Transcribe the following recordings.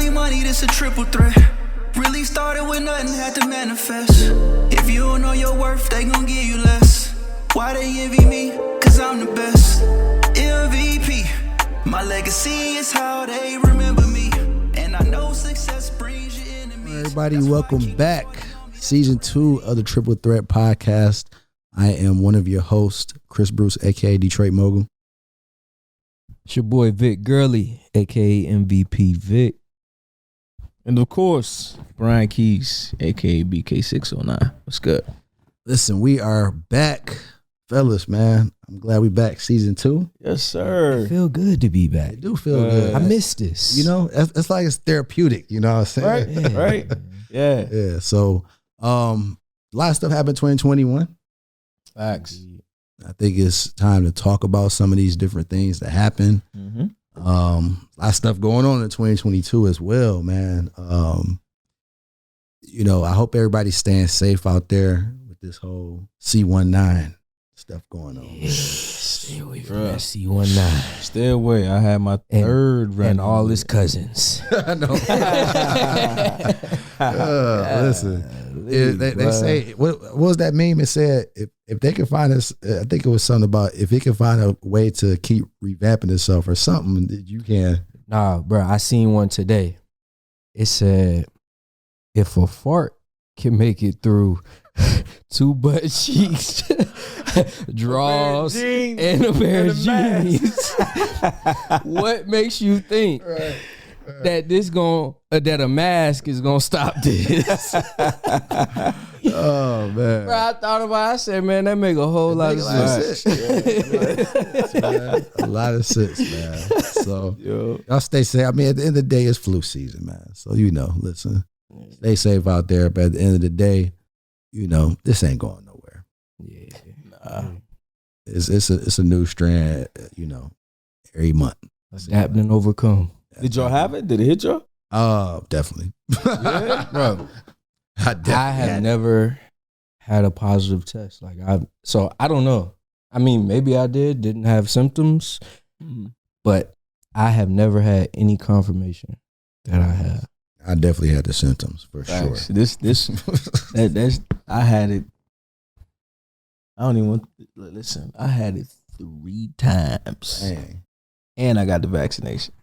need money, this a triple threat. Really started with nothing, had to manifest. If you don't know your worth, they gon' give you less. Why they envy me? Cause I'm the best. MVP. My legacy is how they remember me. And I know success brings you enemies. Everybody, welcome back. Season 2 of the Triple Threat Podcast. I am one of your hosts, Chris Bruce, aka Detroit Mogul. It's your boy Vic Gurley, aka MVP Vic. And of course, Brian Keys, aka BK609. What's good? Listen, we are back, fellas, man. I'm glad we back. Season 2. Yes, sir. It feel good to be back. It do feel good. I miss this. You know, it's like it's therapeutic. You know what I'm saying? Right, right. Yeah. Yeah. So, a lot of stuff happened in 2021. Facts. I think it's time to talk about some of these different things that happened. Mm-hmm. A lot of stuff going on in 2022 as well, man. You know, I hope everybody's staying safe out there with this whole C19 stuff going on. Yeah. Stay away from that C19. Stay away. I had my third run. And all his cousins. I know. Listen, they say, what was that meme? It said, if they can find us, I think it was something about if it can find a way to keep revamping itself or something that you can. Nah, bro, I seen one today. It said, if a fart can make it through 2 butt cheeks, drawers, and a pair of jeans, what makes you think that that a mask is gonna stop this? Oh man, Bro, I thought about it. I said, man, that make a whole lot of sense. A lot of sense, man. So y'all stay safe. I mean, at the end of the day, it's flu season, man. So listen, stay safe out there. But at the end of the day, this ain't going nowhere. Yeah, it's a new strand. Every month. Adapt and overcome. Did y'all have it? Did it hit y'all? Definitely. Yeah, bro. I have never had a positive test. So I don't know. I mean, maybe I didn't have symptoms, but I have never had any confirmation that I have. I definitely had the symptoms for sure. That's I had it. I don't even want listen. I had it 3 times. Dang. And I got the vaccination.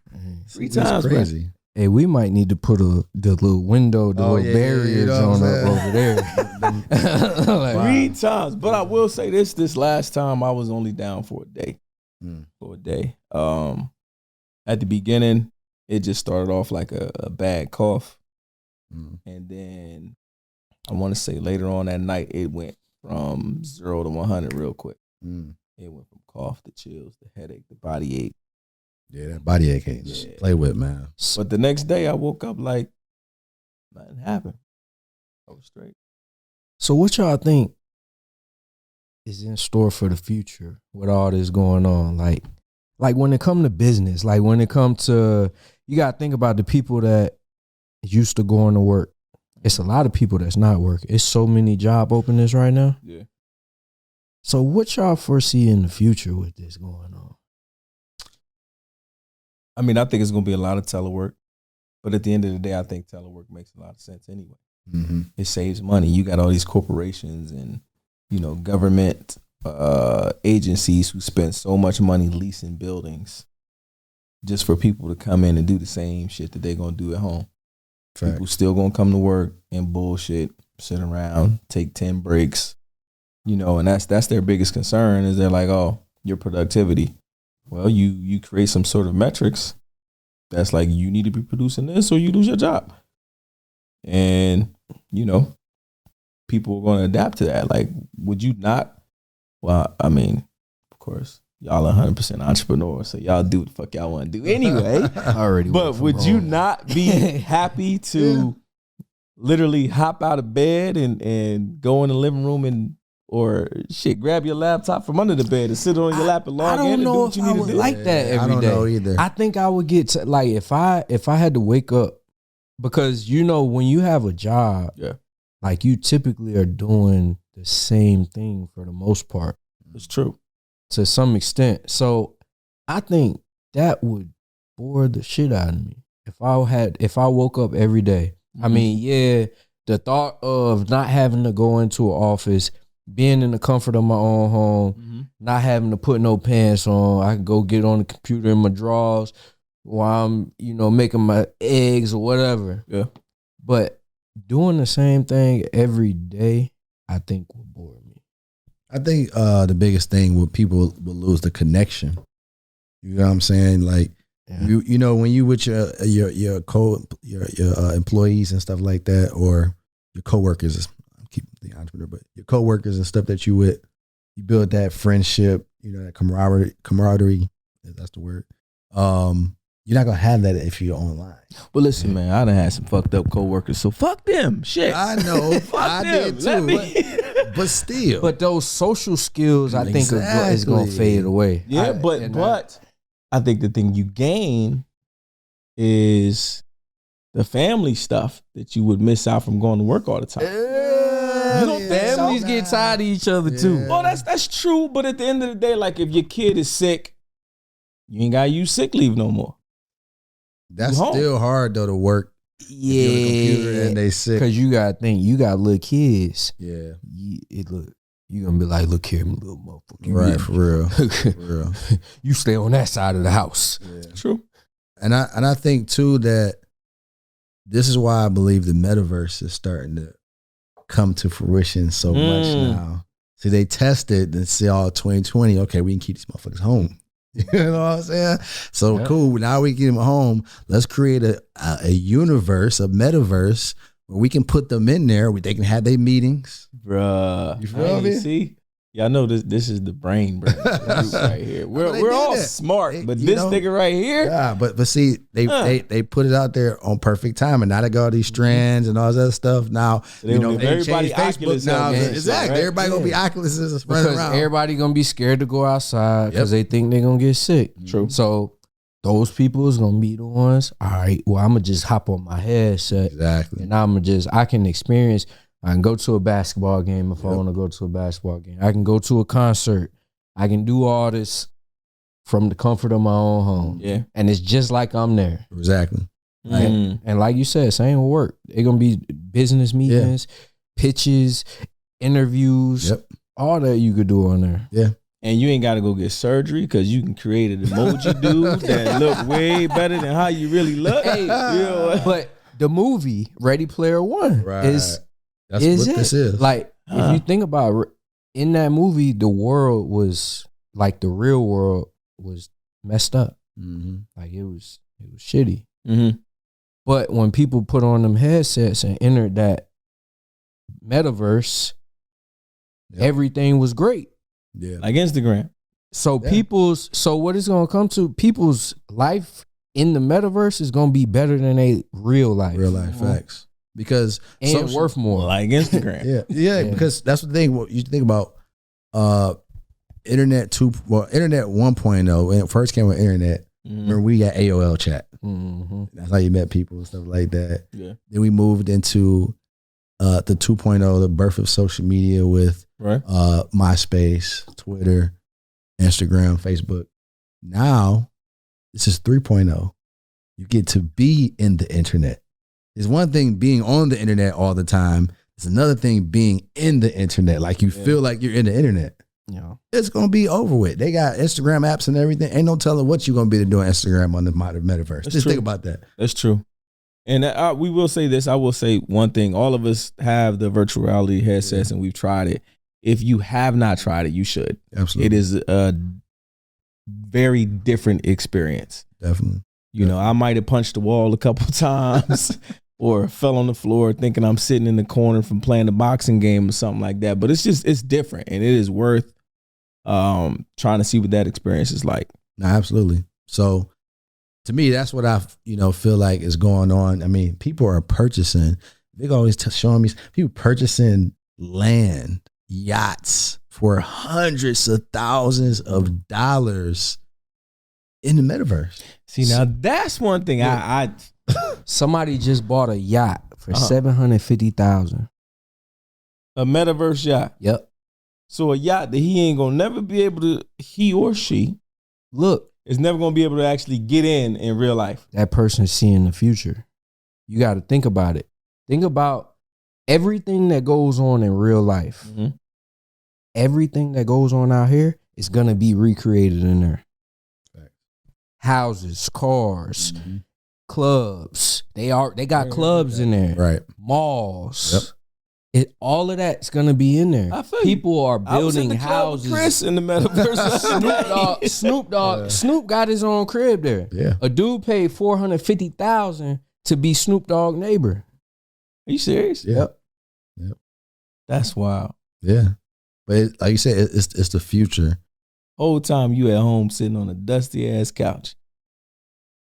3 times, crazy. Man. Hey, we might need to put the little window, barriers on over there. 3 times. But I will say this last time I was only down for a day. For a day. At the beginning, it just started off like a bad cough. And then I want to say later on that night, it went from 0 to 100 real quick. It went from cough to chills, the headache, the body ache. Yeah, that body ache ain't just play with, man. But the next day I woke up like nothing happened. I was straight. So what y'all think is in store for the future with all this going on? Like when it come to business, like when it come to, you got to think about the people that used to going to work. It's a lot of people that's not working. It's so many job openings right now. Yeah. So what y'all foresee in the future with this going on? I mean, I think it's going to be a lot of telework. But at the end of the day, I think telework makes a lot of sense anyway. Mm-hmm. It saves money. You got all these corporations and, government agencies who spend so much money leasing buildings just for people to come in and do the same shit that they're going to do at home. Fact. People still going to come to work and bullshit, sit around, take 10 breaks, and that's their biggest concern is they're like, oh, your productivity. Well, you create some sort of metrics that's like you need to be producing this or you lose your job. And, people are going to adapt to that. Like, would you not? Well, I mean, of course, y'all are 100% entrepreneurs, so y'all do what the fuck y'all want to do anyway. But would you not be happy to literally hop out of bed and go in the living room or grab your laptop from under the bed and sit on your lap and log in and do what you need to do? Like that every day. I don't know either. I think I would get to, like, if I had to wake up, because when you have a job, like you typically are doing the same thing for the most part. It's true. To some extent. So I think that would bore the shit out of me. if I woke up every day, I mean, yeah, the thought of not having to go into an office, being in the comfort of my own home, not having to put no pants on, I can go get on the computer in my drawers while I'm, making my eggs or whatever. Yeah. But doing the same thing every day, I think will bore me. I think the biggest thing with people will lose the connection. You know what I'm saying? Like, when you with your employees and stuff like that, or your coworkers, I keep the entrepreneur, but your coworkers and stuff that you with, you build that friendship, that camaraderie. That's the word. You're not gonna have that if you're online. But listen, man, I done had some fucked up coworkers, so fuck them. Shit. I know. Fuck did too. But still. But those social skills, I think, is gonna fade away. Yeah, but I think the thing you gain is the family stuff that you would miss out from going to work all the time. Families get tired of each other too. Well, that's true. But at the end of the day, like if your kid is sick, you ain't gotta use sick leave no more. That's still hard though to work. Yeah, the computer and they sick because you gotta think you got little kids. Yeah, you gonna be like, look here, little motherfucker. Right, for real. For real. You stay on that side of the house. Yeah. True. And I think too that this is why I believe the metaverse is starting to come to fruition so much now. See, they tested and see all 2020. Okay, we can keep these motherfuckers home. You know what I'm saying? So cool. Now we get them home. Let's create a universe, a metaverse, where we can put them in there. They can have their meetings. Bruh. You feel me? See? Yeah, I know this is the brain right here. We're all smart, but this nigga right here. Yeah, but see, they put it out there on perfect time, and now they got all these strands and all that stuff. Now they everybody changed Facebook now. Exactly, right? everybody gonna be Oculuses spreading Because around. everybody gonna be scared to go outside because they think they're gonna get sick. True. So those people is gonna be the ones. All right, well, I'm gonna just hop on my headset. Exactly. And I can experience. I can go to a basketball game if I want to go to a basketball game. I can go to a concert. I can do all this from the comfort of my own home. Yeah. And it's just like I'm there. Exactly. And like you said, same will work. They're going to be business meetings, pitches, interviews, all that you could do on there. Yeah. And you ain't got to go get surgery because you can create an emoji dude that look way better than how you really look. Hey, but the movie Ready Player One is... That's what this is. Like, if you think about it, in that movie, the world was like the real world was messed up. Mm-hmm. Like it was shitty. Mm-hmm. But when people put on them headsets and entered that metaverse, everything was great. Yeah, like Instagram. So so what it's gonna come to? People's life in the metaverse is gonna be better than a real life. Real life facts. Because and worth more, like Instagram. yeah. Because that's the thing. What you think about internet 1.0 when it first came with internet. Remember, we got AOL chat. Mm-hmm. That's how you met people and stuff like that. Yeah. Then we moved into the 2.0, the birth of social media with MySpace, Twitter, Instagram, Facebook. Now this is 3.0. You get to be in the internet. It's one thing being on the internet all the time. It's another thing being in the internet. Like you feel like you're in the internet. Yeah. It's going to be over with. They got Instagram apps and everything. Ain't no telling what you're going to be doing Instagram on the metaverse. Just think about that. That's true. And we will say this. I will say one thing. All of us have the virtual reality headsets and we've tried it. If you have not tried it, you should. Absolutely. It is a very different experience. Definitely. You know, I might have punched the wall a couple times or fell on the floor thinking I'm sitting in the corner from playing a boxing game or something like that. But it's different and it is worth trying to see what that experience is like. No, absolutely. So to me, that's what I feel like is going on. I mean, people are purchasing. They're always showing me people purchasing land, yachts for hundreds of thousands of dollars in the metaverse. See, now that's one thing I somebody just bought a yacht for $750,000. A metaverse yacht. Yep. So a yacht that he ain't gonna never be able to, he or she. Look, is never going to be able to actually get in real life. That person's seeing the future. You got to think about it. Think about everything that goes on in real life. Mm-hmm. Everything that goes on out here is going to be recreated in there. Right. Houses, cars, clubs. They got clubs in there. Right. Malls. Yep. All of that's going to be in there. People are building houses. Chris in the metaverse. Snoop Dogg. Snoop got his own crib there. Yeah. A dude paid $450,000 to be Snoop Dogg neighbor. Are you serious? Yep. That's wild. Yeah. But like you said, it's the future. Whole time you at home sitting on a dusty ass couch.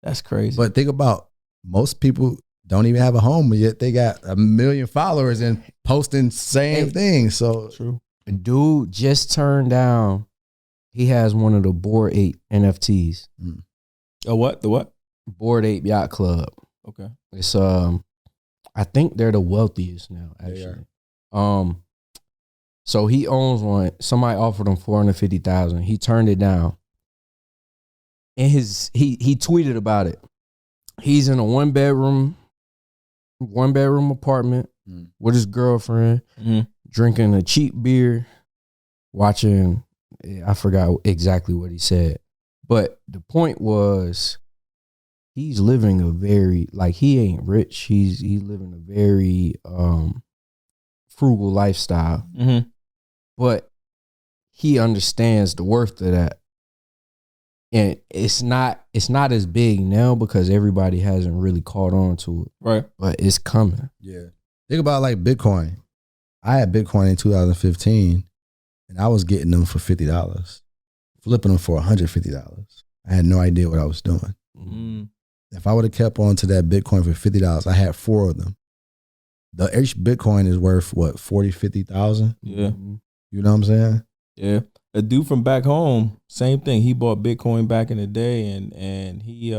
That's crazy. But think about most people don't even have a home, yet they got 1 million followers and posting same thing. So true. A dude just turned down. He has one of the Bored Ape NFTs. Oh, what? The what? Bored Ape Yacht Club. Okay. It's I think they're the wealthiest now, actually. So he owns one. Somebody offered him $450,000. He turned it down. And he tweeted about it. He's in a one bedroom apartment with his girlfriend, drinking a cheap beer, watching. I forgot exactly what he said, but the point was, he's living a very, like, he ain't rich. He's living a very frugal lifestyle. Mm-hmm. But he understands the worth of that. And it's not as big now because everybody hasn't really caught on to it. Right. But it's coming. yeah. Think about like Bitcoin. I had Bitcoin in 2015 and I was getting them for $50, flipping them for $150. I had no idea what I was doing. Mm-hmm. If I would have kept on to that Bitcoin for $50, I had 4 of them. Each Bitcoin is worth what, 40, 50,000? Yeah. You know what I'm saying? Yeah. A dude from back home, same thing. He bought Bitcoin back in the day, and he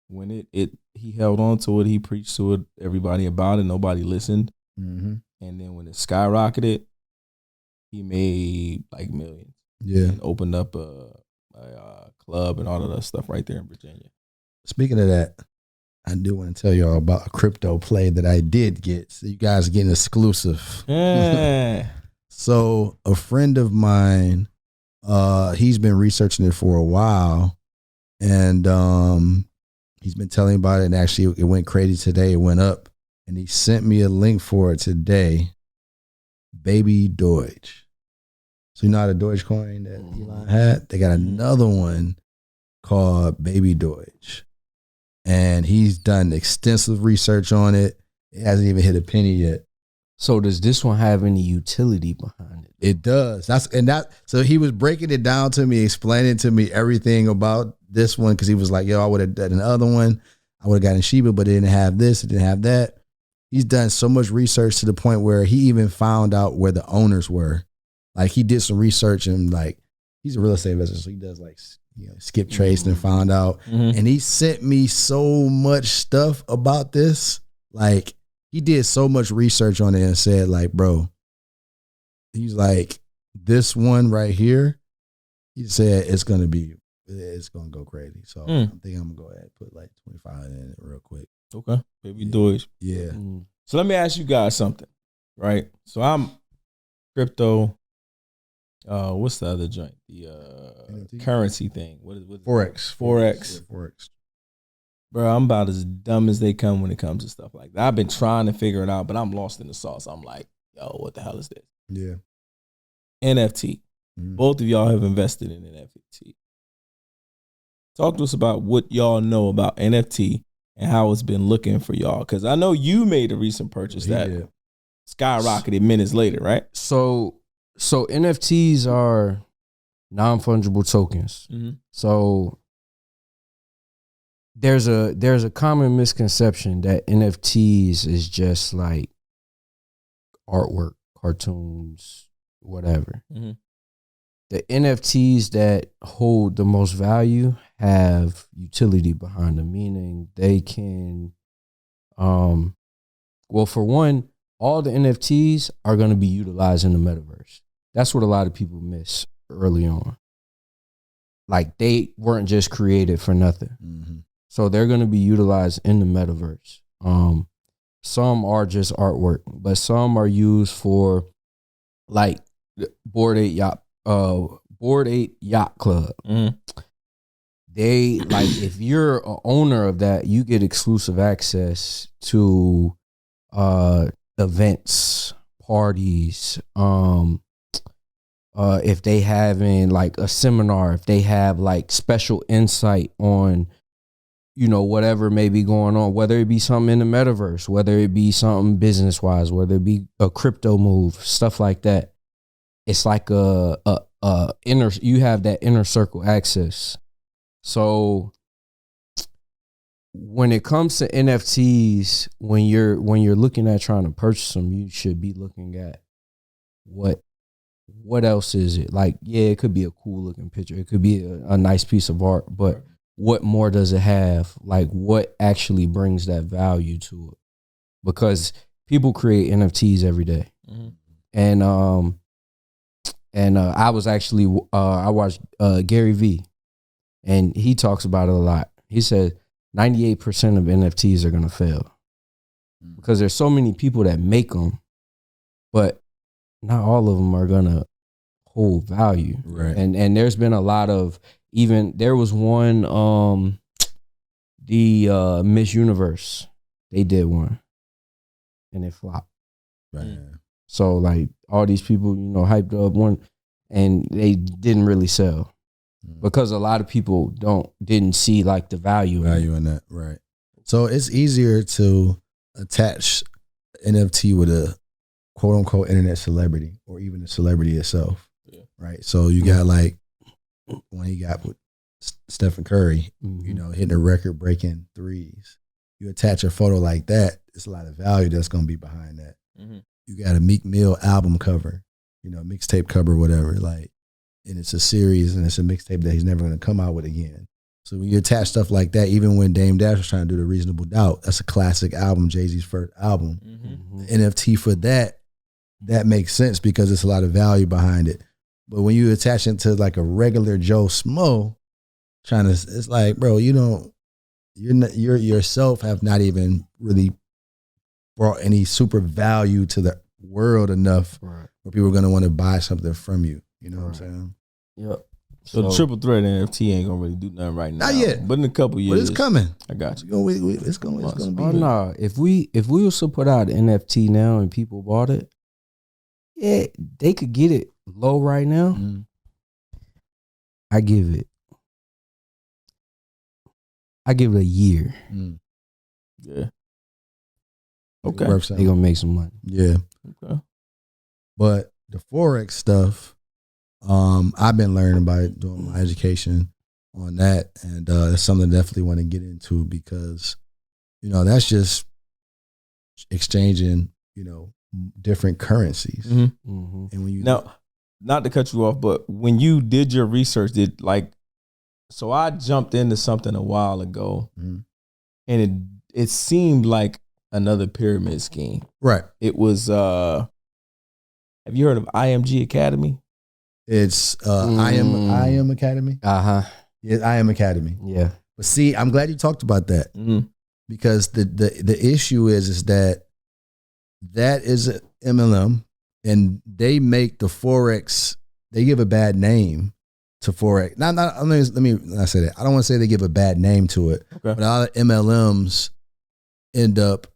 when he held on to it, he preached to it, everybody about it, nobody listened. Mm-hmm. And then when it skyrocketed, he made like millions. Yeah. And opened up a club and all of that stuff right there in Virginia. Speaking of that, I do want to tell y'all about a crypto play that I did get. So you guys are getting exclusive. Yeah. So a friend of mine, he's been researching it for a while, and he's been telling me about it. And actually, it went crazy today. It went up, and he sent me a link for it today. Baby Doge. So you know how the Dogecoin that Elon had? They got another one called Baby Doge, and he's done extensive research on it. It hasn't even hit a penny yet. So does this one have any utility behind it? It does. So he was breaking it down to me, explaining to me everything about this one, because he was like, yo, I would have done another one. I would have gotten Shiba, but it didn't have this, it didn't have that. He's done so much research to the point where he even found out where the owners were. Like, he did some research, and like, he's a real estate investor, so he does like, you know, skip trace and found out. Mm-hmm. And he sent me so much stuff about this. Like, he did so much research on it and said, like, bro, he's like, this one right here, he said it's gonna go crazy. So I think I'm gonna go ahead and put like 25 in it real quick. Okay. Baby Doge. Yeah. So let me ask you guys something, right? So I'm crypto. What's the other joint? The currency thing. What is Forex. Forex. Yeah, Forex. Bro, I'm about as dumb as they come when it comes to stuff like that. I've been trying to figure it out, but I'm lost in the sauce. I'm like, yo, what the hell is this? Yeah. NFT. Both of y'all have invested in NFT. Talk to us about what y'all know about NFT and how it's been looking for y'all. Because I know you made a recent purchase that skyrocketed minutes later, right? So NFTs are non-fungible tokens. Mm-hmm. So there's a common misconception that NFTs is just like artwork, cartoons, whatever. Mm-hmm. The NFTs that hold the most value have utility behind them, meaning they can, well, for one, all the NFTs are going to be utilized in the metaverse. That's what a lot of people miss early on. like they weren't just created for nothing. Mm-hmm. So they're going to be utilized in the metaverse. Some are just artwork, but some are used for like Board 8 Yacht Club. Mm. They like if you're an owner of that, you get exclusive access to events, parties. If they having like a seminar, if they have like special insight on, you know, whatever may be going on, whether it be something in the metaverse, whether it be something business wise, whether it be a crypto move, stuff like that. It's like you have that inner circle access. So when it comes to NFTs, when you're looking at trying to purchase them, you should be looking at what else is it? Like, yeah, it could be a cool looking picture. It could be a nice piece of art, but what more does it have? Like, what actually brings that value to it? Because people create NFTs every day. Mm-hmm. And I was actually, I watched Gary Vee, and he talks about it a lot. He said 98% of NFTs are going to fail because there's so many people that make them, but not all of them are going to hold value. Right. And there's been a lot of, even there was one, the Miss Universe, they did one and it flopped. Right. So like all these people, you know, hyped up one and they didn't really sell because a lot of people didn't see like the value in that. Right. So it's easier to attach NFT with a quote unquote internet celebrity or even the celebrity itself. Yeah. Right. So you got like when he got with Stephen Curry, you know, hitting a record breaking threes. You attach a photo like that, it's a lot of value that's going to be behind that. Mm-hmm. You got a Meek Mill album cover, you know, mixtape cover, whatever, like, and it's a series and it's a mixtape that he's never going to come out with again. So when you attach stuff like that, even when Dame Dash was trying to do The Reasonable Doubt, that's a classic album, Jay-Z's first album. Mm-hmm. The NFT for that makes sense because it's a lot of value behind it. But when you attach it to like a regular Joe Smo, it's like, bro, you yourself have not even really brought any super value to the world enough where people are going to want to buy something from you. You know what I'm saying? Yep. So the triple threat NFT ain't gonna really do nothing right now. Not yet, but in a couple years, but it's coming. I got you. It's going to be. Oh no! If we was to put out an NFT now and people bought it, yeah, they could get it low right now. Mm-hmm. I give it a year. Mm. Yeah. Okay. They gonna make some money. Yeah. Okay. But the Forex stuff, I've been learning by doing my education on that, and it's something I definitely want to get into because, you know, that's just exchanging, you know, different currencies. Mm-hmm. And when you now, not to cut you off, but when you did your research, so I jumped into something a while ago, and it seemed like another pyramid scheme. Right. It was. Have you heard of IMG Academy? It's I am Academy. Yeah, I am Academy. Yeah. But see, I'm glad you talked about that because the issue is that is an MLM, and they make the Forex. They give a bad name to Forex. Let me not say that. I don't want to say they give a bad name to it, but a lot of MLMs end up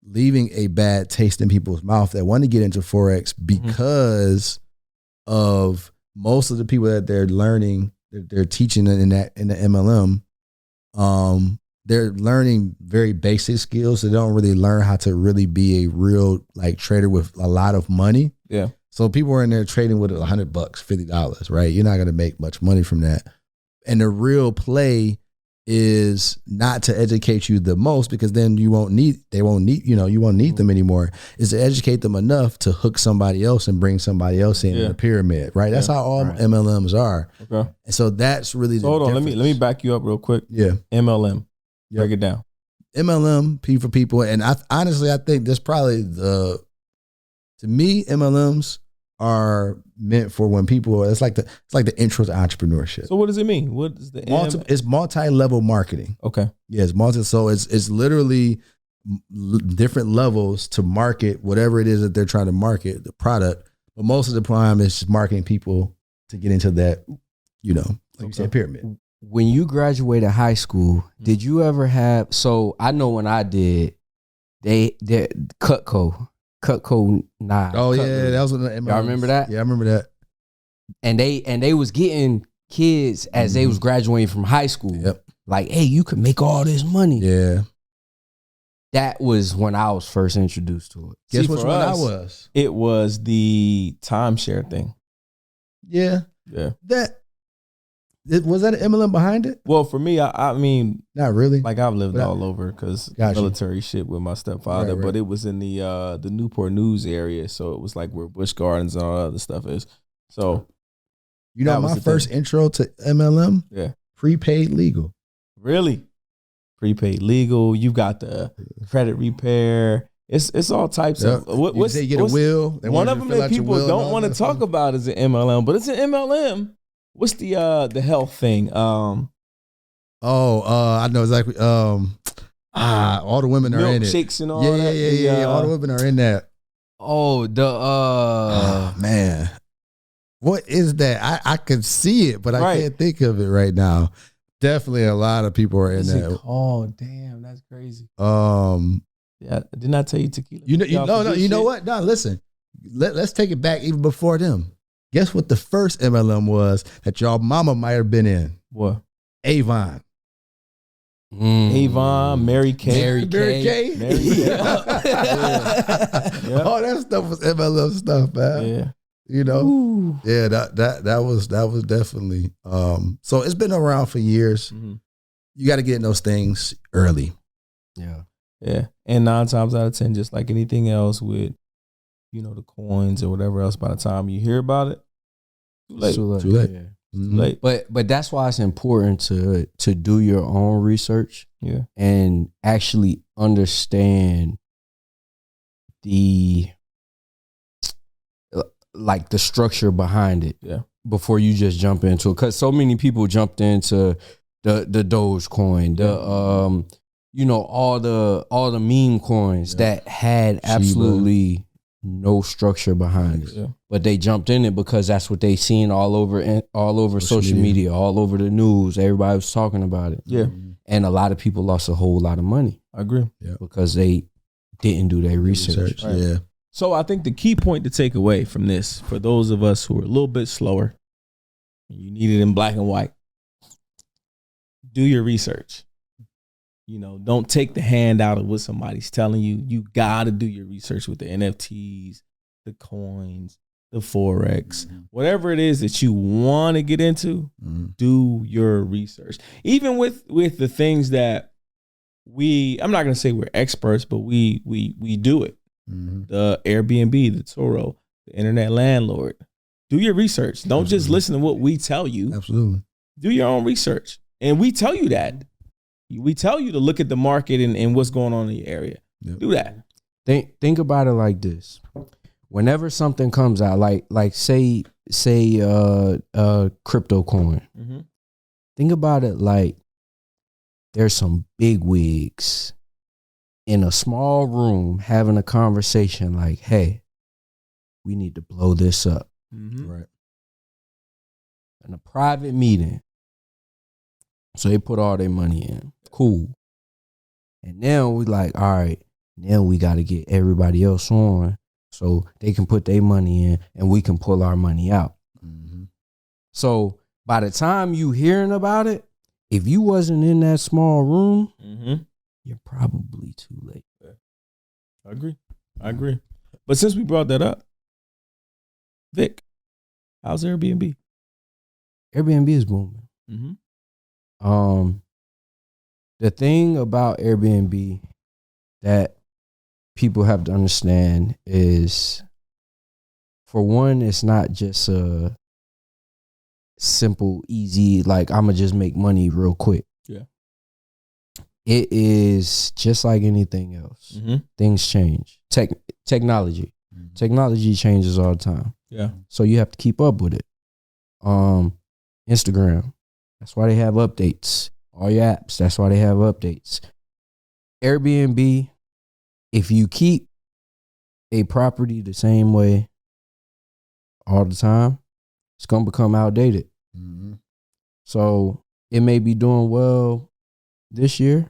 leaving a bad taste in people's mouth that want to get into Forex because of most of the people that they're learning, they're teaching in the MLM. They're learning very basic skills. They don't really learn how to really be a real like trader with a lot of money. Yeah. So people are in there trading with $100, $50, right? You're not going to make much money from that. And the real play is not to educate you the most because then you won't need them anymore. Is to educate them enough to hook somebody else and bring somebody else in the pyramid, right? That's how all MLMs are. Okay. And so that's really the hold on, difference. let me back you up real quick. Yeah. MLM. Break it down. MLM for people, and I honestly think that's probably to me, MLMs are meant for when people. It's like the intro to entrepreneurship. So what does it mean? What is the It's multi-level marketing. Okay. Yeah, it's multi. So it's literally different levels to market whatever it is that they're trying to market the product. But most of the time, it's just marketing people to get into that, you said, pyramid. When you graduated high school, did you ever have? So I know when I did, they Cutco knives. Oh yeah, that was y'all remember that? Yeah, I remember that. And they was getting kids as they was graduating from high school. Yep. Like, hey, you could make all this money. Yeah. That was when I was first introduced to it. Guess which one I was? It was the timeshare thing. Yeah. Yeah. Was that an MLM behind it? Well, for me, I mean, not really. Like I've lived all over because military shit with my stepfather, Right. but it was in the Newport News area, so it was like where Busch Gardens and all that other stuff is. So, my first intro to MLM, prepaid legal. Really, prepaid legal. You got the credit repair. It's all types of. You get a will. One of them that people don't want to talk about is an MLM, but it's an MLM. What's the health thing? I know exactly. All the women are in it. Milkshakes and all that. that. Yeah. All the women are in that. Oh, man. What is that? I can see it, but I can't think of it right now. Definitely a lot of people are in that. Oh, damn, that's crazy. Yeah, didn't I tell you tequila? You know what? No, listen. Let's take it back even before them. Guess what the first MLM was that y'all mama might have been in? What? Avon. Avon, Mary Kay. Mary Kay. All that stuff was MLM stuff, man. Yeah. Ooh. Yeah, that was definitely. So it's been around for years. Mm-hmm. You got to get in those things early. Yeah. Yeah. And 9 times out of 10, just like anything else with, the coins or whatever else, by the time you hear about it, too late. Too late. Yeah. Mm-hmm. Late. But that's why it's important to do your own research. Yeah. And actually understand the structure behind it. Yeah. Before you just jump into it. Because so many people jumped into the Dogecoin, all the meme coins that had absolutely no structure behind it. Yeah. But they jumped in it because that's what they seen all over social media, all over the news. Everybody was talking about it. Yeah. And a lot of people lost a whole lot of money. I agree. Yeah. Because they didn't do their research. Right. Yeah. So I think the key point to take away from this, for those of us who are a little bit slower, you need it in black and white. Do your research. Don't take the hand out of what somebody's telling you. You got to do your research with the NFTs, the coins, the Forex, whatever it is that you want to get into, do your research. Even with the things that I'm not going to say we're experts, but we do it. Mm-hmm. The Airbnb, the Turo, the internet landlord. Do your research. Don't just listen to what we tell you. Absolutely. Do your own research. And we tell you that. We tell you to look at the market and what's going on in your area. Yep. Do that. Think about it like this. Whenever something comes out, like say crypto coin. Mm-hmm. Think about it like there's some big wigs in a small room having a conversation like, hey, we need to blow this up. Mm-hmm. Right. In a private meeting. So they put all their money in. Cool. And now we like, all right, now we got to get everybody else on so they can put their money in and we can pull our money out. Mm-hmm. So by the time you hearing about it, if you wasn't in that small room, you're probably too late. I agree. But since we brought that up, Vic, how's Airbnb? Airbnb is booming. Mm-hmm. The thing about Airbnb that people have to understand is, for one, it's not just a simple, easy, like I'ma just make money real quick. Yeah. It is just like anything else. Mm-hmm. Things change. Technology. Mm-hmm. Technology changes all the time. Yeah. So you have to keep up with it. Instagram, that's why they have updates. All your apps, that's why they have updates. Airbnb, if you keep a property the same way all the time, it's going to become outdated. Mm-hmm. So it may be doing well this year,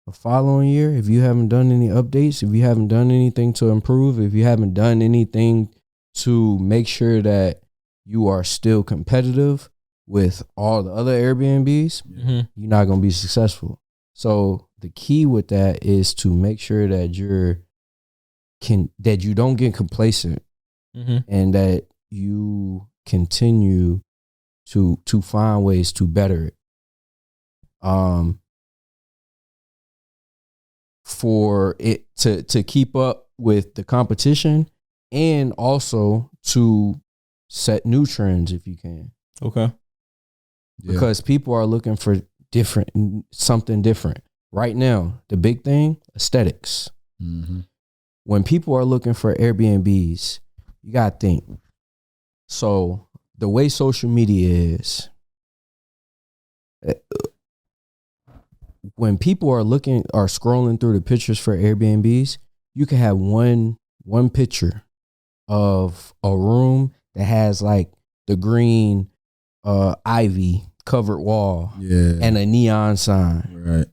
the following year, if you haven't done any updates, if you haven't done anything to improve, if you haven't done anything to make sure that you are still competitive with all the other Airbnbs, you're not going to be successful. So the key with that is to make sure that that you don't get complacent and that you continue to find ways to better it. For it to keep up with the competition and also to set new trends if you can. Okay. Yeah. Because people are looking for something different. Right now, the big thing, aesthetics. Mm-hmm. When people are looking for Airbnbs, you got to think. So the way social media is, when people are scrolling through the pictures for Airbnbs, you can have one picture of a room that has like the green ivy covered wall and a neon sign. Right.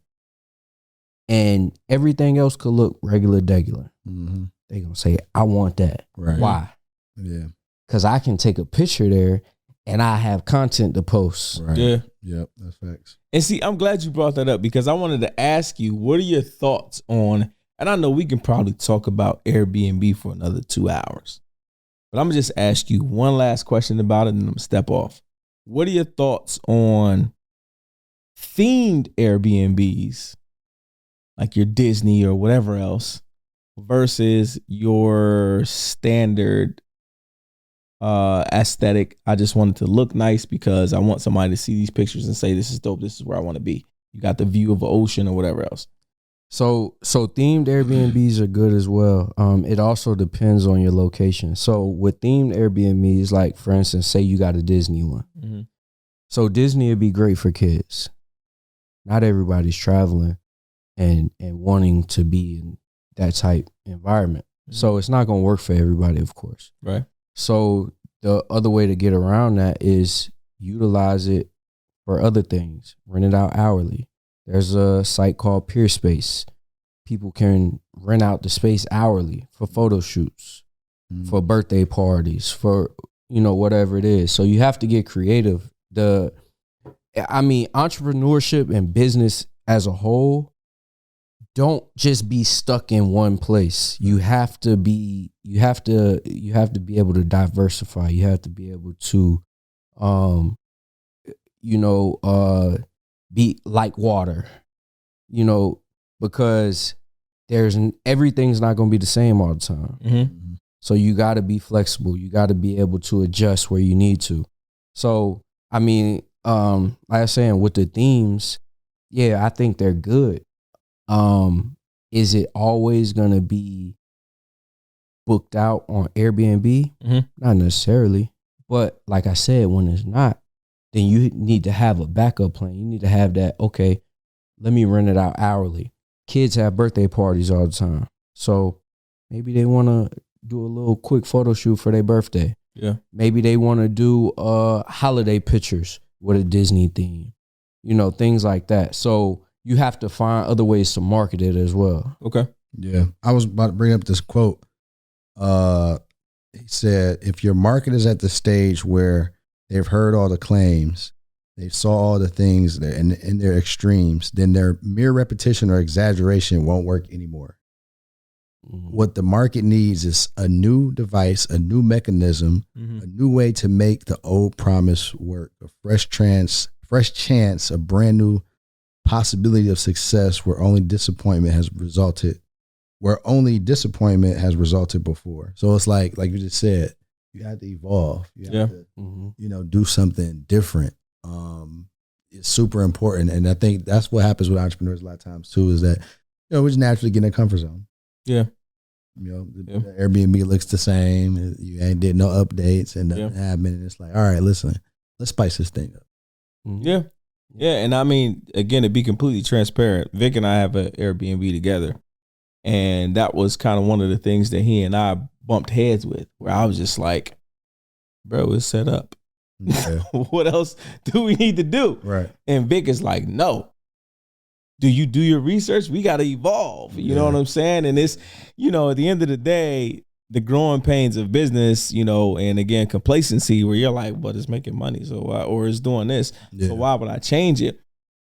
And everything else could look regular degular. Mm-hmm. They're going to say, I want that. Right. Why? Yeah. Because I can take a picture there and I have content to post. Right. Yeah. Yep. That's facts. And see, I'm glad you brought that up because I wanted to ask you, what are your thoughts on, and I know we can probably talk about Airbnb for another 2 hours, but I'm going to just ask you one last question about it and then I'm going to step off. What are your thoughts on themed Airbnbs, like your Disney or whatever else, versus your standard aesthetic? I just wanted to look nice because I want somebody to see these pictures and say, this is dope, this is where I want to be. You got the view of the ocean or whatever else. So themed Airbnbs are good as well. It also depends on your location. So with themed Airbnbs, like for instance, say you got a Disney one. Mm-hmm. So Disney would be great for kids. Not everybody's traveling and wanting to be in that type environment. Mm-hmm. So it's not going to work for everybody, of course. Right. So the other way to get around that is utilize it for other things. Rent it out hourly. There's a site called Peerspace. People can rent out the space hourly for photo shoots, for birthday parties, for, whatever it is. So you have to get creative. Entrepreneurship and business as a whole, don't just be stuck in one place. You have to be able to diversify. You have to be able to, be like water, because everything's not going to be the same all the time. Mm-hmm. So you got to be flexible. You got to be able to adjust where you need to. So, like I was saying with the themes, yeah, I think they're good. Is it always going to be booked out on Airbnb? Mm-hmm. Not necessarily. But like I said, when it's not, then you need to have a backup plan. You need to have that, okay, let me rent it out hourly. Kids have birthday parties all the time. So maybe they want to do a little quick photo shoot for their birthday. Yeah. Maybe they want to do holiday pictures with a Disney theme. Things like that. So you have to find other ways to market it as well. Okay. Yeah. I was about to bring up this quote. He said, if your market is at the stage where they've heard all the claims, they saw all the things in their extremes, then their mere repetition or exaggeration won't work anymore. Mm-hmm. What the market needs is a new device, a new mechanism, a new way to make the old promise work, a fresh chance, a brand new possibility of success where only disappointment has resulted before. So it's like you just said, you have to evolve. You have to, do something different. It's super important. And I think that's what happens with entrepreneurs a lot of times too, is that, we just naturally get in a comfort zone. Yeah. You know, the Airbnb looks the same. You ain't did no updates and nothing happened. And it's like, all right, listen, let's spice this thing up. Yeah. Yeah. And I mean, again, to be completely transparent, Vic and I have an Airbnb together. And that was kind of one of the things that he and I bumped heads with, where I was just like, bro, it's set up. Yeah. What else do we need to do? Right. And Vic is like, no. Do you do your research? We got to evolve. You know what I'm saying? And it's, you know, at the end of the day, the growing pains of business, you know, and again, complacency where you're like, but it's making money. So why, or it's doing this. Yeah. So why would I change it?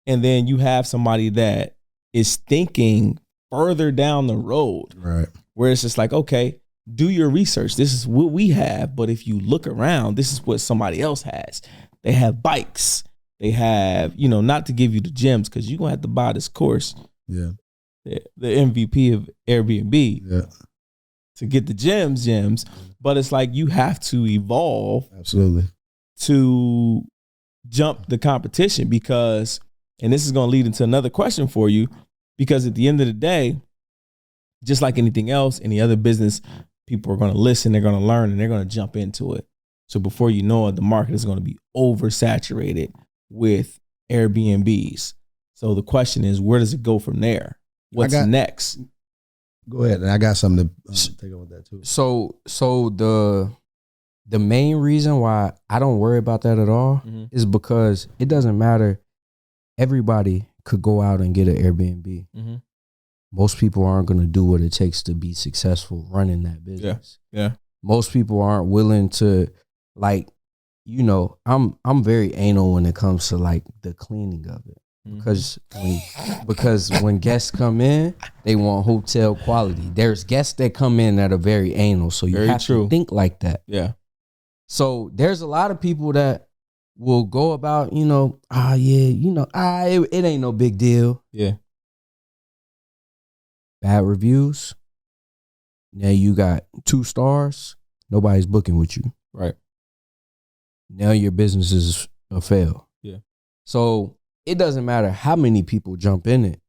And then you have somebody that is thinking further down the road. Right. Where it's just like, okay, do your research. This is what we have. But if you look around, this is what somebody else has. They have bikes. They have, you know, not to give you the gems, because you're going to have to buy this course. Yeah. The MVP of Airbnb. Yeah. To get the gems. But it's like you have to evolve. Absolutely. To jump the competition, because, and this is going to lead into another question for you, because at the end of the day, just like anything else, any other business, people are going to listen, they're going to learn, and they're going to jump into it. So before you know it, the market is going to be oversaturated with Airbnbs. So the question is, where does it go from there? What's next? Go ahead. And I got something to take up with that too. So the main reason why I don't worry about that at all is because it doesn't matter. Everybody could go out and get an Airbnb. Most people aren't going to do what it takes to be successful running that business. Yeah. Most people aren't willing to, like, you know, I'm very anal when it comes to like the cleaning of it. Because when guests come in, they want hotel quality. There's guests that come in that are very anal, so you have to think like that. Yeah. So there's a lot of people that will go about, you know, it ain't no big deal. Yeah. Bad reviews. Now you got 2 stars. Nobody's booking with you. Right. Now your business is a fail. Yeah. So it doesn't matter how many people jump in it,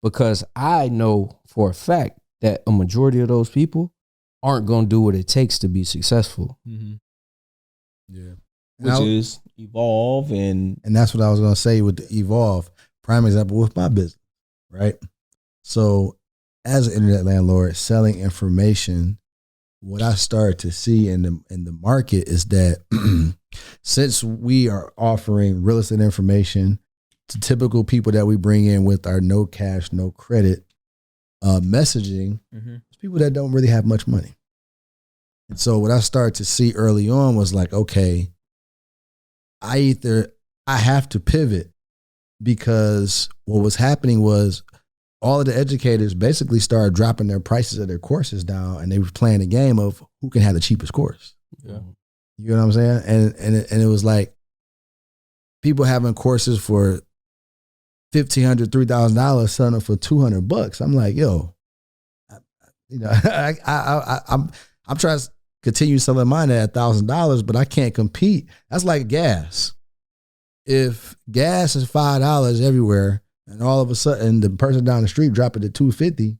because I know for a fact that a majority of those people aren't going to do what it takes to be successful. Yeah. Which is evolve. And that's what I was going to say with the evolve. Prime example with my business, right? So as an internet landlord selling information, what I started to see in the market is that since we are offering real estate information to typical people that we bring in with our no cash, no credit messaging, people that don't really have much money. And so what I started to see early on was like, okay, I have to pivot, because what was happening was all of the educators basically started dropping their prices of their courses down, and they were playing a game of who can have the cheapest course. Yeah. You know what I'm saying? And it was like people having courses for $1,500, $3,000, selling them for $200. I'm like, yo, I'm trying to continue selling mine at $1,000, but I can't compete. That's like gas. If gas is $5 everywhere, and all of a sudden the person down the street drop it to $2.50,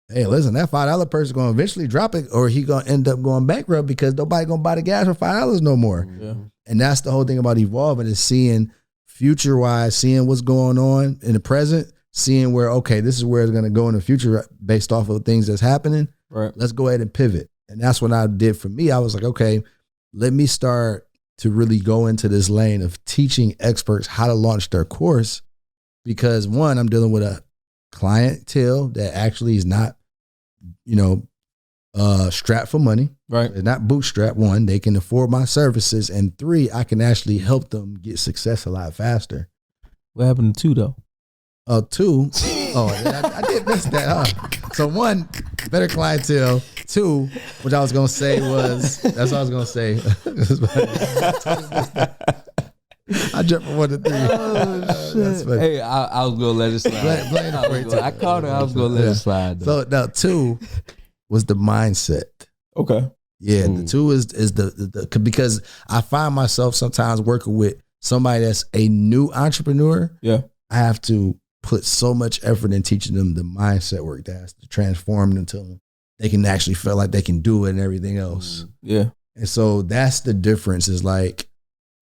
hey, listen, that $5 person going to eventually drop it, or he going to end up going bankrupt, because nobody going to buy the gas for $5 no more. Yeah. And that's the whole thing about evolving, is seeing future wise, seeing what's going on in the present, seeing where, okay, this is where it's going to go in the future based off of things that's happening. Right. Let's go ahead and pivot. And that's what I did for me. I was like, okay, let me start to really go into this lane of teaching experts how to launch their course. Because one, I'm dealing with a clientele that actually is not, strapped for money. Right. They're not bootstrapped. One, they can afford my services. And 3, I can actually help them get success a lot faster. What happened to 2 though? 2. I did miss that. Huh? So 1, better clientele. 2, which I was going to say was, that's what I was going to say. I jumped from 1 to 3. Oh, shit. Hey, I was going to let it slide. I caught her. I was going to let it slide. So now 2 was the mindset. Okay. Yeah, the 2 is the because I find myself sometimes working with somebody that's a new entrepreneur. Yeah. I have to put so much effort in teaching them the mindset work that has to transform them they can actually feel like they can do it and everything else. Yeah. And so that's the difference, is like,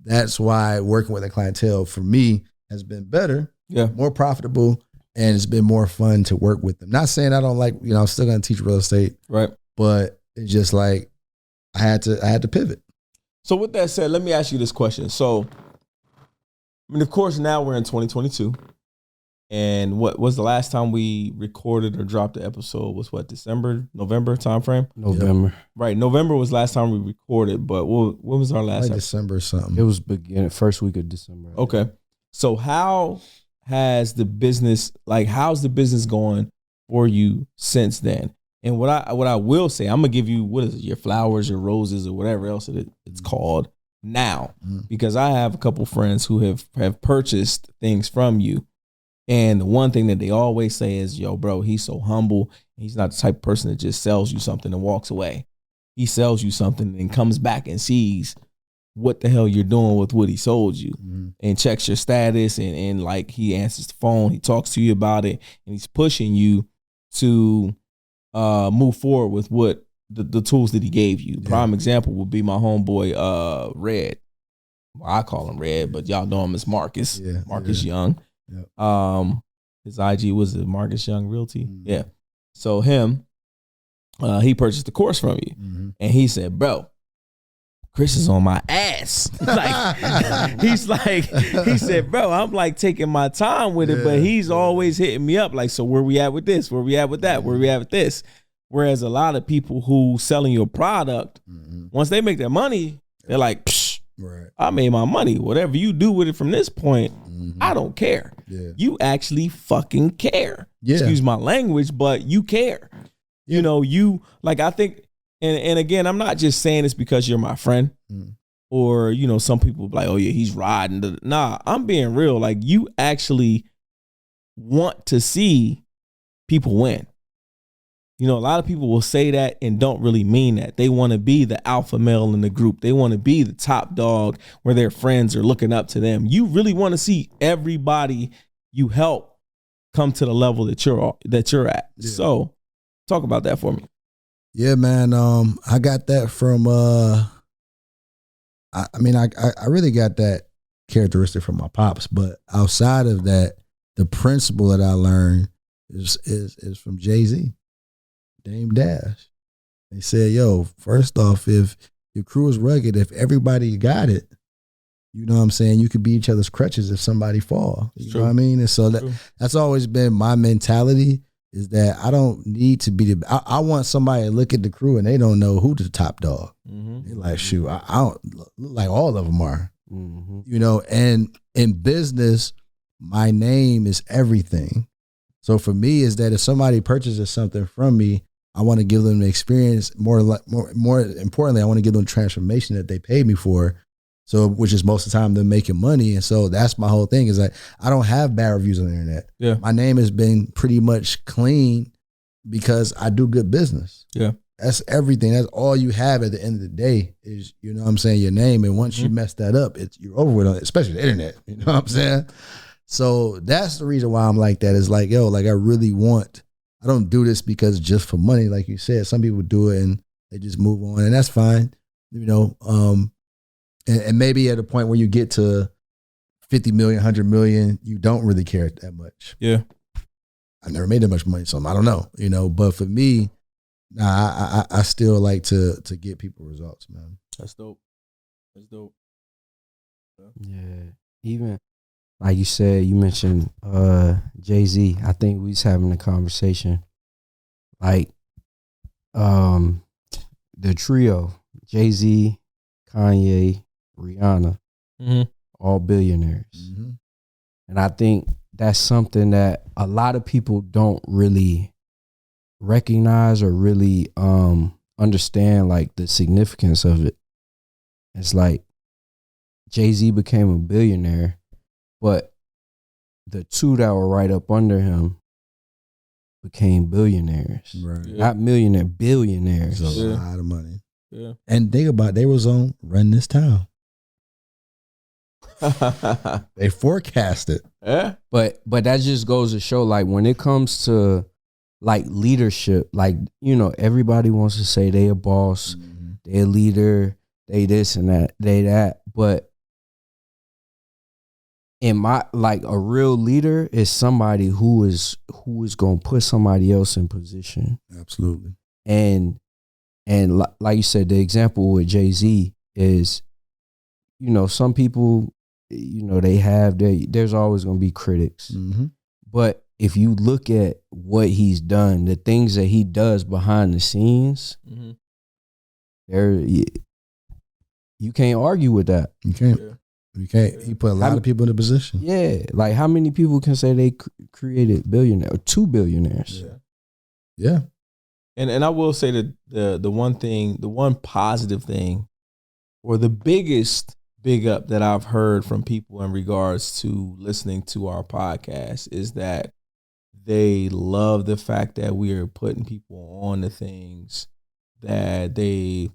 that's why working with a clientele for me has been better, more profitable, and it's been more fun to work with them. Not saying I don't like, I'm still going to teach real estate, right? But it's just like I had to pivot. So with that said, let me ask you this question. So, I mean, of course, now we're in 2022, and what was the last time we recorded or dropped the episode? Was what, December, November timeframe? November. Right, November was last time we recorded. But when was our last? Like December or something. It was first week of December. Okay, so how's the business going for you since then? And what I will say, I'm gonna give you, what is it, your flowers, your roses, or whatever else it's called now, because I have a couple friends who have purchased things from you, and the one thing that they always say is, "Yo, bro, he's so humble. He's not the type of person that just sells you something and walks away. He sells you something and comes back and sees what the hell you're doing with what he sold you, and checks your status, and like, he answers the phone, he talks to you about it, and he's pushing you to move forward with what the tools that he gave you." Prime example would be my homeboy Red. Well, I call him Red, but y'all know him as Marcus. Marcus Young. His IG was it Marcus Young Realty. Yeah. So him, he purchased the course from you, and he said, "Bro, Chris is on my ass." Like, he said, "Bro, I'm like taking my time with it, but he's always hitting me up like, so where we at with this? Where we at with that? Where we at with this?" Whereas a lot of people who selling your product, once they make their money, they're like, "Psh, I made my money. Whatever you do with it from this point, I don't care." You actually fucking care. Excuse my language, but you care. You know, I think. And again, I'm not just saying this because you're my friend, or, some people be like, "Oh yeah, he's riding." Nah, I'm being real. Like, you actually want to see people win. A lot of people will say that and don't really mean that. They want to be the alpha male in the group. They want to be the top dog where their friends are looking up to them. You really want to see everybody you help come to the level that you're at. So talk about that for me. Yeah, man. I got that from I really got that characteristic from my pops, but outside of that, the principle that I learned is from Jay-Z, Dame Dash. They said, "Yo, first off, if your crew is rugged, if everybody got it, you know what I'm saying, you could be each other's crutches if somebody fall." You know what I mean? And so that's always been my mentality, is that I don't need to be I want somebody to look at the crew and they don't know who the top dog. They're like, shoot, I don't look like all of them are. And in business, my name is everything. So for me, is that if somebody purchases something from me, I want to give them the experience. More importantly, I want to give them the transformation that they paid me for. So, which is most of the time them making money. And so that's my whole thing, is like, I don't have bad reviews on the internet. My name has been pretty much clean because I do good business. That's everything. That's all you have at the end of the day is, you know what I'm saying, your name. And once you mess that up, you're over with, especially the internet. You know what I'm saying? So that's the reason why I'm like that, is like, yo, like, I don't do this because just for money. Like you said, some people do it and they just move on, and that's fine. And maybe at a point where you get to 50 million, 100 million, you don't really care that much. I never made that much money, so I don't know, but for me, I still like to get people results, man. That's dope. Yeah. Even like you said, you mentioned Jay-Z. I think we was having a conversation. Like the trio, Jay-Z, Kanye, Rihanna, all billionaires. And I think that's something that a lot of people don't really recognize or really understand, like, the significance of it. It's like Jay-Z became a billionaire, but the two that were right up under him became billionaires. Right. Not millionaire, billionaires. It's a lot of money. And think about it, they was on Run This Town. They forecast it. But that just goes to show, like, when it comes to like leadership, like, you know, everybody wants to say they a boss, they a leader, they this and that, they that. But in my, like, a real leader is somebody who is going to put somebody else in position. Absolutely. And like you said, the example with Jay-Z is, you know, some people, you know, there's always going to be critics. Mm-hmm. But if you look at what he's done, the things that he does behind the scenes, you can't argue with that. You can't. Yeah. You can't. He put a lot of people in a position. Yeah. Like, how many people can say they created billionaire or 2 billionaires? Yeah. And I will say that the one positive thing, or the biggest big up that I've heard from people in regards to listening to our podcast, is that they love the fact that we are putting people on the things that I'm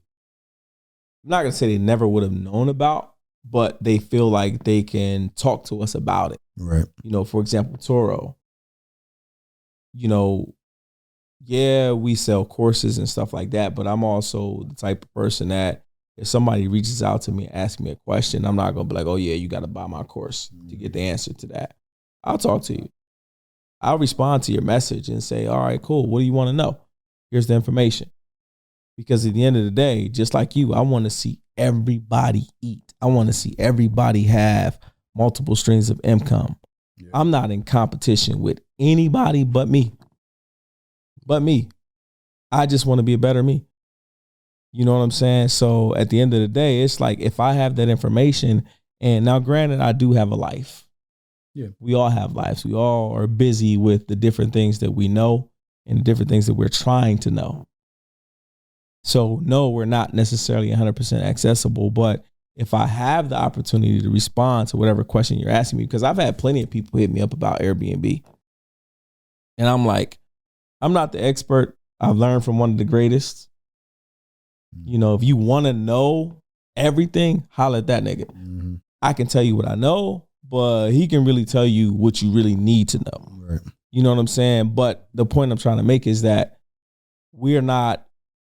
not going to say they never would have known about, but they feel like they can talk to us about it. Right. You know, for example, Toro, you know, yeah, we sell courses and stuff like that, but I'm also the type of person that if somebody reaches out to me and asks me a question, I'm not going to be like, oh yeah, you got to buy my course to get the answer to that. I'll talk to you. I'll respond to your message and say, all right, cool. What do you want to know? Here's the information. Because at the end of the day, just like you, I want to see everybody eat. I want to see everybody have multiple streams of income. Yeah. I'm not in competition with anybody but me. I just want to be a better me. You know what I'm saying? So at the end of the day, it's like, if I have that information, and now granted, I do have a life. Yeah. We all have lives. We all are busy with the different things that we know and the different things that we're trying to know. So no, we're not necessarily 100% accessible, but if I have the opportunity to respond to whatever question you're asking me, because I've had plenty of people hit me up about Airbnb, and I'm like, I'm not the expert. I've learned from one of the greatest. You know, if you want to know everything, holler at that nigga. Mm-hmm. I can tell you what I know, but he can really tell you what you really need to know. Right. You know what I'm saying? But the point I'm trying to make is that we're not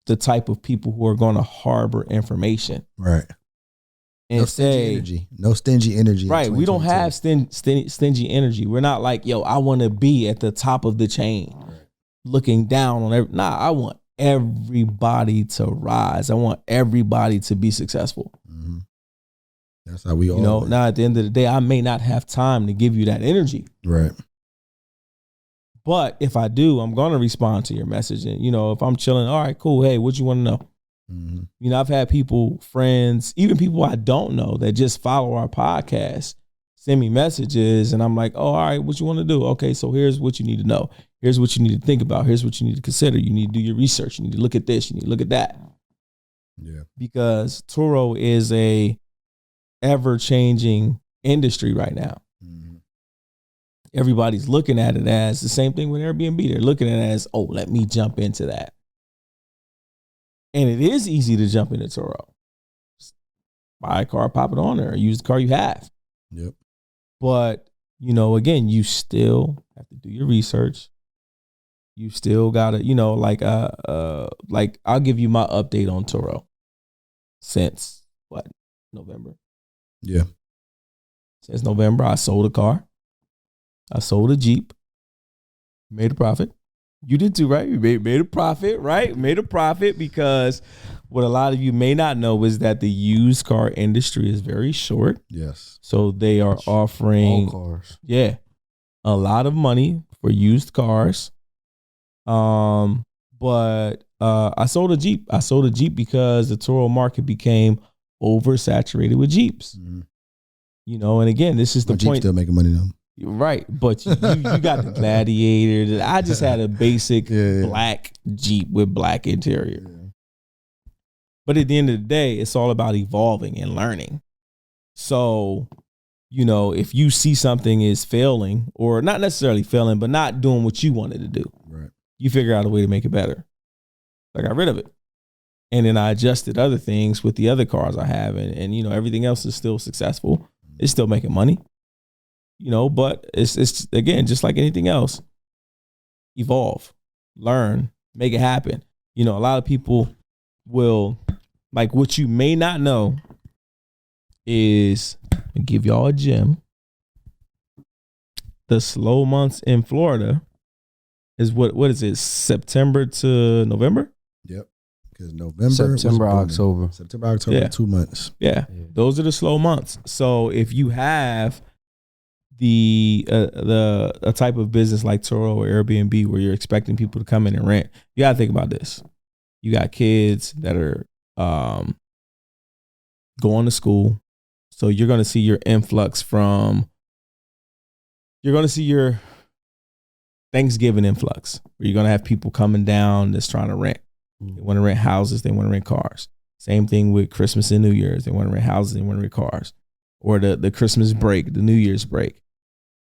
the type of people who are going to harbor information. Right. And no stingy energy. No stingy energy. Right. We don't have stingy energy. We're not like, yo, I want to be at the top of the chain, looking down on every. Nah, I want everybody to rise. I want everybody to be successful. Mm-hmm. That's how we all. You know, now at the end of the day, I may not have time to give you that energy. Right. But if I do, I'm going to respond to your message. And, you know, if I'm chilling, all right, cool. Hey, what you want to know? Mm-hmm. You know, I've had people, friends, even people I don't know that just follow our podcast, send me messages, and I'm like, oh, all right, what you want to do? Okay, so here's what you need to know. Here's what you need to think about. Here's what you need to consider. You need to do your research. You need to look at this. You need to look at that. Yeah. Because Turo is a ever-changing industry right now. Mm-hmm. Everybody's looking at it as the same thing with Airbnb. They're looking at it as, oh, let me jump into that. And it is easy to jump into Turo. Just buy a car, pop it on there, or use the car you have. Yep. But, you know, again, you still have to do your research. You still gotta, you know, like I'll give you my update on Turo since what, November? Yeah. Since November, I sold a car. I sold a Jeep. Made a profit. You did too, right? You made a profit, right? Made a profit, because what a lot of you may not know is that the used car industry is very short. Yes. So they are offering all cars. Yeah. A lot of money for used cars. But I sold a Jeep. I sold a Jeep because the Turo market became oversaturated with Jeeps. Mm-hmm. You know, and again, this is the Jeep point. Still making money though. Right, but you got the Gladiator. I just had a basic black Jeep with black interior. Yeah. But at the end of the day, it's all about evolving and learning. So, you know, if you see something is failing, or not necessarily failing, but not doing what you wanted to do, right, you figure out a way to make it better. I got rid of it. And then I adjusted other things with the other cars I have. And you know, everything else is still successful. It's still making money. You know, but it's again, just like anything else, evolve. learn, make it happen. You know, a lot of people will, like, what you may not know is, I'll give y'all a gem. The slow months in Florida is what is it? September to November? Yep. Because November, September, October. September, October, Yeah. 2 months. Yeah. Those are the slow months. So if you have a type of business like Turo or Airbnb where you're expecting people to come in and rent, you gotta think about this. You got kids that are going to school. So you're gonna see your influx from, you're gonna see your Thanksgiving influx where you're gonna have people coming down that's trying to rent. They want to rent houses, they want to rent cars. Same thing with Christmas and New Year's. They want to rent houses, they want to rent cars. Or the Christmas break, the New Year's break,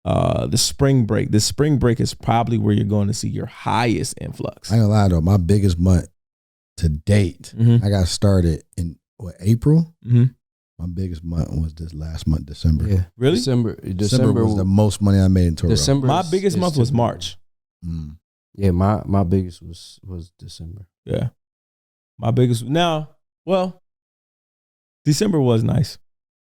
the spring break. The spring break is probably where you're going to see your highest influx. I ain't gonna lie though, my biggest month to date, Mhm. I got started in April. Mhm. My biggest month was this last month, December. Yeah. Really? December was the most money I made in Toro. December. My biggest month was March. Mm. Yeah, my biggest was December. Yeah. My biggest December was nice.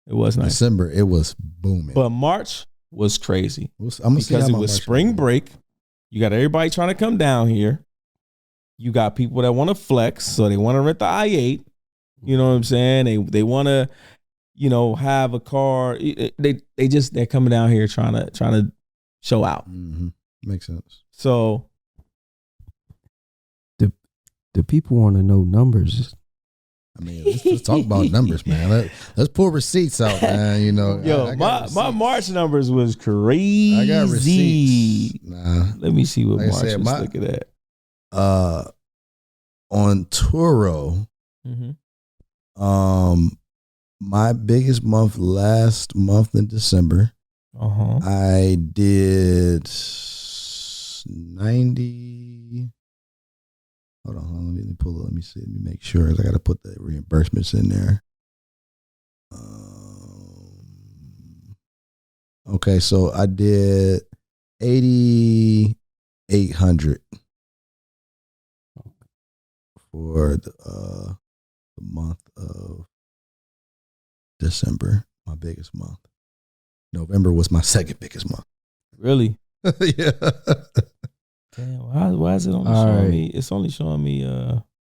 It was nice. December, it was booming. But March was crazy I'm gonna see how because it my was March spring goes. break. You got everybody trying to come down here. You got people that want to flex, so they want to rent the I-8. You know what I'm saying? They want to, have a car. They're coming down here trying to show out. Mm-hmm. Makes sense. So The people want to know numbers. I mean, let's talk about numbers, man. Let's pull receipts out, man. yo, I my got receipts. March numbers was crazy. I got receipts. Nah, Let me see what Like I March said, was looking at. on Turo, Mm-hmm. my biggest month last month in December, Uh-huh. I did 90. Hold on, let me pull it. Let me see. Let me make sure. I got to put the reimbursements in there. Okay, so I did 8,800 for the month of December, my biggest month. November was my second biggest month. Really? Yeah. Damn, why is it only All showing right. me? It's only showing me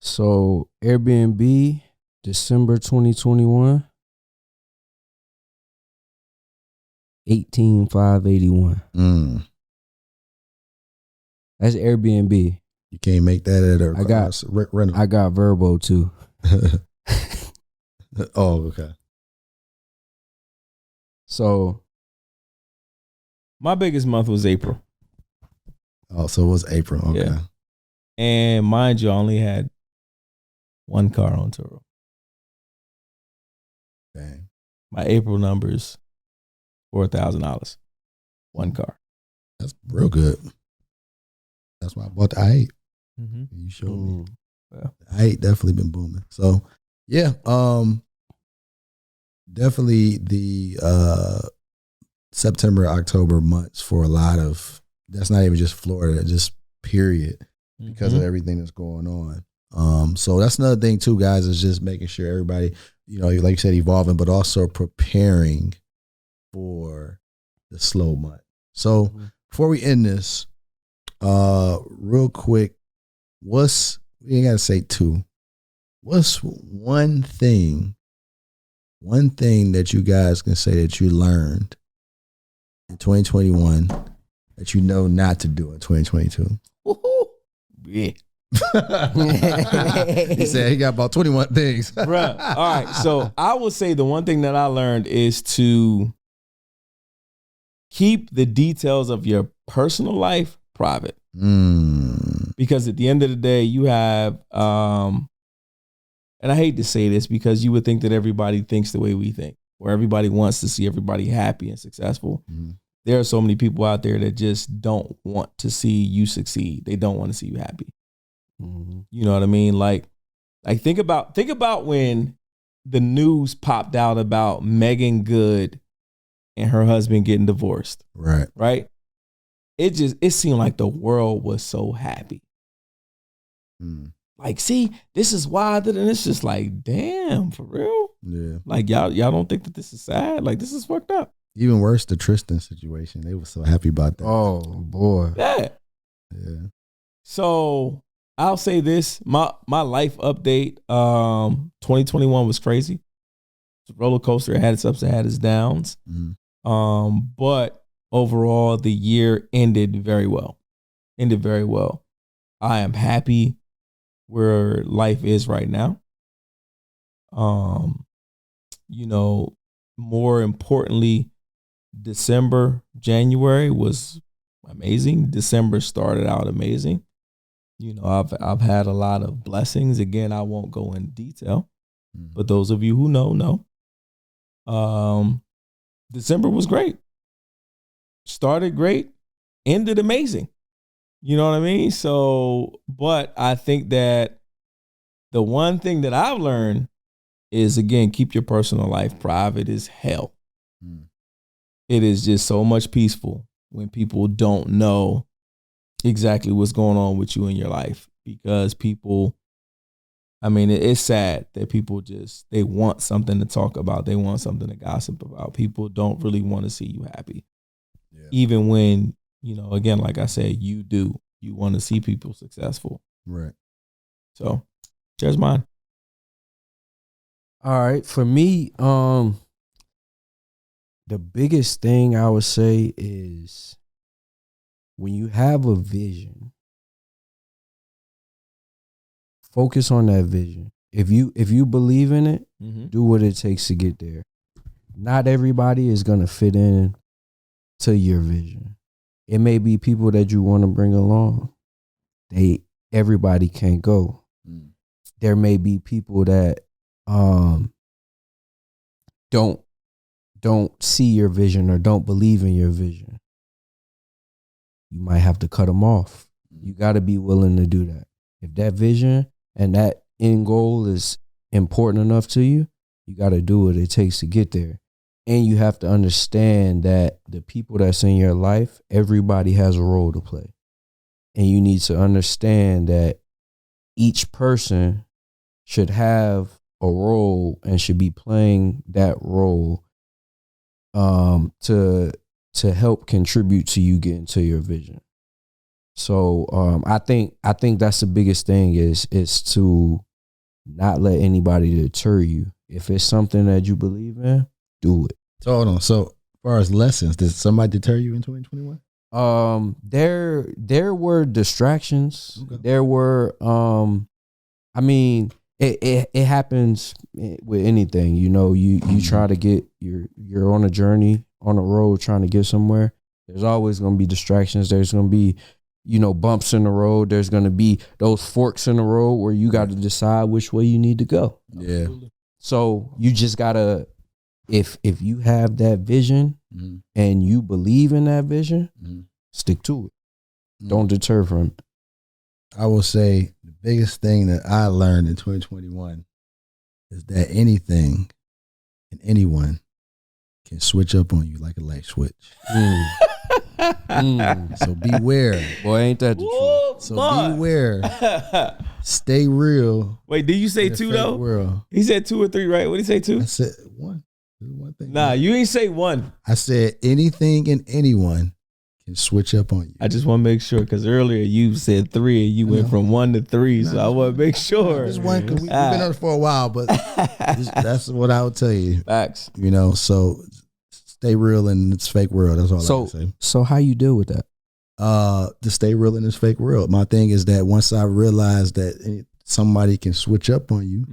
So Airbnb, December 2021, 18,581. That's Airbnb. You can't make that at a I got- rental. I got Verbo too. Oh, okay. So my biggest month was April. Oh, so it was April. Okay. Yeah. And mind you, I only had one car on Turo. Dang. My April numbers, $4,000. One car. That's real good. That's why I bought the I8. Mm-hmm. You showed me. Yeah. The I8 definitely been booming. So yeah, definitely the September, October months for a lot of, that's not even just Florida, just period, because of everything that's going on. So that's another thing too, guys, is just making sure everybody, like you said, evolving, but also preparing for the slow month. So before we end this, real quick, we ain't gotta say two. What's one thing that you guys can say that you learned in 2021 that you know not to do in 2022? Yeah. He said he got about 21 things. Bruh. All right. So I would say the one thing that I learned is to keep the details of your personal life private. Because at the end of the day, you have, and I hate to say this because you would think that everybody thinks the way we think, or everybody wants to see everybody happy and successful. There are so many people out there that just don't want to see you succeed. They don't want to see you happy. You know what I mean? Like think about when the news popped out about Megan Good and her husband getting divorced. Right. Right? It seemed like the world was so happy. Like, see, this is why. And it's just like, damn, for real. Yeah. Like y'all don't think that this is sad? Like this is fucked up. Even worse, the Tristan situation. They were so happy about that. Oh boy. Yeah. Yeah. So I'll say this: my life update. 2021 was crazy. It's a roller coaster. It had its ups, it had its downs. But overall, the year ended very well. I am happy where life is right now. More importantly, January was amazing. December started out amazing. I've had a lot of blessings. Again, I won't go in detail, but those of you who know. December was great. Started great, ended amazing. You know what I mean? So, but I think that the one thing that I've learned is, again, keep your personal life private as hell. It is just so much peaceful when people don't know exactly what's going on with you in your life, because people, it's sad that people they want something to talk about. They want something to gossip about. People don't really want to see you happy. Yeah. Even when, again, like I said, you want to see people successful. Right. So there's mine. All right. For me, the biggest thing I would say is when you have a vision, focus on that vision. If you believe in it, do what it takes to get there. Not everybody is going to fit in to your vision. It may be people that you want to bring along. Everybody can't go. There may be people that don't see your vision or don't believe in your vision. You might have to cut them off. You got to be willing to do that. If that vision and that end goal is important enough to you, you got to do what it takes to get there. And you have to understand that the people that's in your life, everybody has a role to play. And you need to understand that each person should have a role and should be playing that role to help contribute to you getting to your vision. So I think that's the biggest thing is to not let anybody deter you. If it's something that you believe in, do it. So hold on. So as far as lessons, did somebody deter you in 2021? There were distractions. Okay. There were it happens with anything. You try to get you're on a journey, on a road trying to get somewhere. There's always going to be distractions. There's going to be bumps in the road. There's going to be those forks in the road where you got to decide which way you need to go. Yeah. So you just gotta, if you have that vision and you believe in that vision, stick to it. Don't deter from it. I will say the biggest thing that I learned in 2021 is that anything and anyone can switch up on you like a light switch. So beware. Boy, ain't that the truth? So beware. Stay real. Wait, did you say two though? World. He said 2 or 3, right? What did he say, 2? I said one. One thing. Nah, you ain't say 1. I said anything and anyone can switch up on you. I just want to make sure, because earlier you said 3 and you went from 1 to 3, so I want to make sure. Just one, because we've been on it for a while, but that's what I would tell you. Facts. So stay real in this fake world. That's all I can say. So how you deal with that? To stay real in this fake world. My thing is that once I realized that somebody can switch up on you,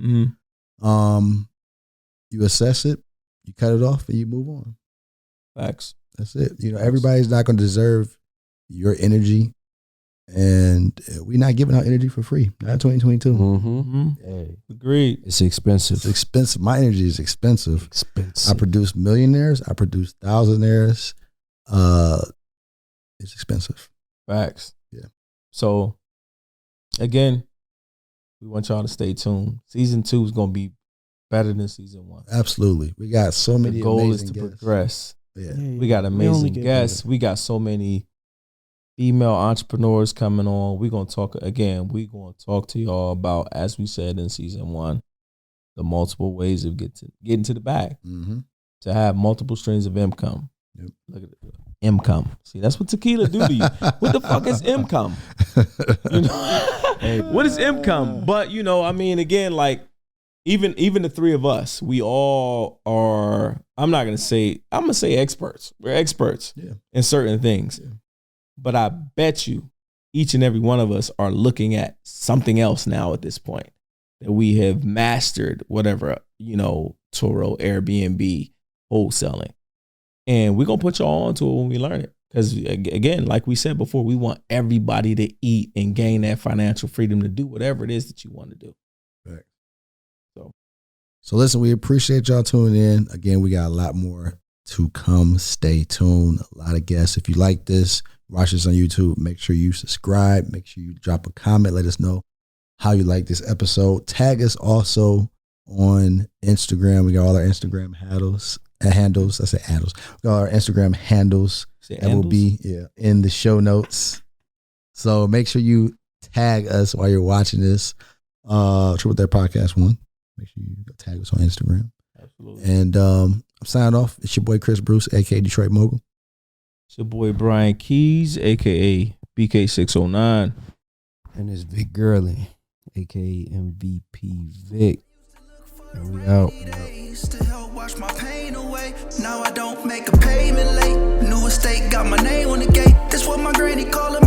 you assess it, you cut it off, and you move on. Facts. That's it. Everybody's not going to deserve your energy, and we're not giving out energy for free. Not 2022. Hey, agreed. It's expensive. It's expensive. My energy is expensive. I produce millionaires. I produce thousandaires. It's expensive. Facts. Yeah. So, again, we want y'all to stay tuned. Season 2 is going to be better than season 1. Absolutely. We got so many. The goal is to guests. progress. Yeah. We got amazing guests. We got so many female entrepreneurs coming on. We're going to talk again. We're going to talk to y'all about, as we said in season 1, the multiple ways of getting to the bag, to have multiple streams of income. Yep. Look at it. Income. See, that's what tequila do to you. What the fuck is income? You know? What is income? But, you know, I mean, again, like, even the three of us, we all are, I'm going to say experts. We're experts in certain things. Yeah. But I bet you each and every one of us are looking at something else now at this point that we have mastered, whatever, you know, Turo, Airbnb, wholesaling. And we're going to put y'all onto it when we learn it. Because, again, like we said before, we want everybody to eat and gain that financial freedom to do whatever it is that you want to do. Right. So listen, we appreciate y'all tuning in. Again, we got a lot more to come. Stay tuned. A lot of guests. If you like this, watch this on YouTube. Make sure you subscribe. Make sure you drop a comment. Let us know how you like this episode. Tag us also on Instagram. We got all our Instagram handles. I say handles. We got our Instagram handles that will be in the show notes. So make sure you tag us while you're watching this. Triple Threat Podcast 1. Make sure you tag us on Instagram. Absolutely. And I'm signing off. It's your boy Chris Bruce, aka Detroit Mogul. It's your boy Brian Keys, aka BK609. And it's Vic Gurley, aka MVP Vic. And we out. To help wash my pain away. Now I don't make a payment late. New estate got my name on the gate. That's what my granny calling me.